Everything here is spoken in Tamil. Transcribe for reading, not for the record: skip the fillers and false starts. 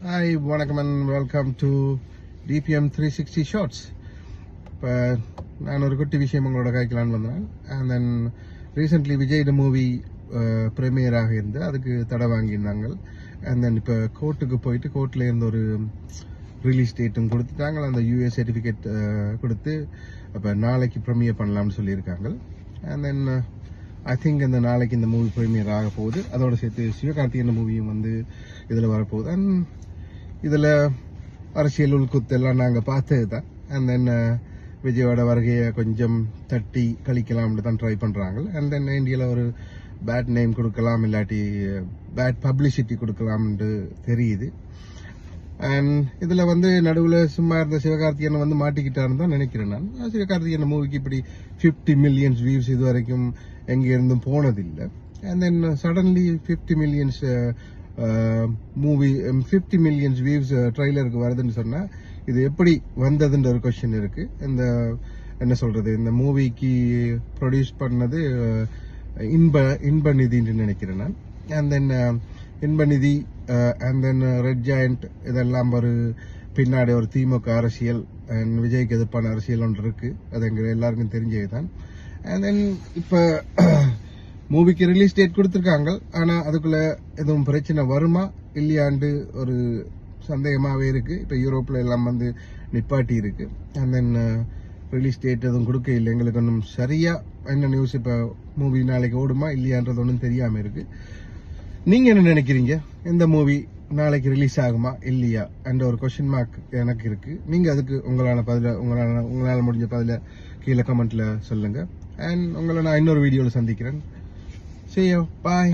Hi, வணக்கம் and welcome to DPM 360 Shorts. இப்போ நான் ஒரு குட்டி விஷயம் உங்களோட கைக்கலான்னு வந்தேன். And then recently விஜயோட மூவி ப்ரீமியர் ஆக இருந்து அதுக்கு தடை வாங்கியிருந்தாங்க. And then இப்போ கோர்ட்டுக்கு போயிட்டு கோர்ட்டில் இருந்து ஒரு ரிலீஸ் டேட்டும் கொடுத்துட்டாங்க. அந்த US சர்டிஃபிகேட் கொடுத்து அப்போ நாளைக்கு ப்ரீமியர் பண்ணலாம்னு சொல்லியிருக்காங்க. And then ஐ திங்க் இந்த நாளைக்கு இந்த மூவி ப்ரீமியர் ஆக போகுது. அதோட சேர்த்து சிவகார்த்திகேயன் மூவியும் வந்து இதில் வரப்போகுது. அண்ட் இதில் அரசியல் உள்குத்து எல்லாம் நாங்கள் பார்த்தது தான். அண்ட் தென் விஜயோட வருகையை கொஞ்சம் தட்டி கழிக்கலாம்னு தான் ட்ரை பண்ணுறாங்க. அண்ட் தென் இந்தியாவில் ஒரு பேட் நேம் கொடுக்கலாம், இல்லாட்டி பேட் பப்ளிசிட்டி கொடுக்கலாம்னு தெரியுது. அண்ட் இதில் வந்து நடுவில் சும்மா இருந்த சிவகார்த்திகேயன் வந்து மாட்டிக்கிட்டாருன்னு தான் நினைக்கிறேன் நான். சிவகார்த்திகேயன் மூவிக்கு இப்படி 50 மில்லியன்ஸ் வியூஸ் இது வரைக்கும் எங்கே இருந்தும் போனதில்லை. And then suddenly 50 millions movie 50 millions views ட்ரெய்லருக்கு வருதுன்னு சொன்னால் இது எப்படி வந்ததுன்ற ஒரு கொஸ்டின் இருக்கு. இந்த என்ன சொல்றது, இந்த மூவிக்கு ப்ரொடியூஸ் பண்ணது இன்ப நிதின்னு நினைக்கிறேன் நான். அண்ட் தென் இன்ப நிதி அண்ட் தென் ரெட் ஜாயண்ட் இதெல்லாம் ஒரு பின்னாடி ஒரு திமுக அரசியல் அண்ட் விஜய்க்கு எதிர்ப்பான அரசியல் ஒன்று இருக்கு. அது எங்க எல்லாருக்கும் தெரிஞ்சது தான். அண்ட் தென் இப்போ மூவிக்கு ரிலீஸ் டேட் கொடுத்துருக்காங்க. ஆனால் அதுக்குள்ள எதுவும் பிரச்சனை வருமா இல்லையாண்டு ஒரு சந்தேகமாகவே இருக்கு. இப்போ யூரோப்பில் எல்லாம் வந்து நிப்பாட்டி இருக்கு. அண்ட் தென் ரிலீஸ் டேட் எதுவும் கொடுக்க இல்லை. எங்களுக்கு ஒன்றும் சரியா என்ன நியூஸ் இப்போ மூவி நாளைக்கு ஓடுமா இல்லையான்றது ஒன்றும் தெரியாமல் இருக்கு. நீங்க என்ன நினைக்கிறீங்க? இந்த மூவி நாளைக்கு ரிலீஸ் ஆகுமா இல்லையா என்ற ஒரு கொஸ்டின் மார்க் எனக்கு இருக்கு. நீங்க அதுக்கு உங்களால முடிஞ்ச பதில கீழே கமெண்ட்ல சொல்லுங்க. அண்ட் உங்களை நான் இன்னொரு வீடியோவில் சந்திக்கிறேன். See you. Bye.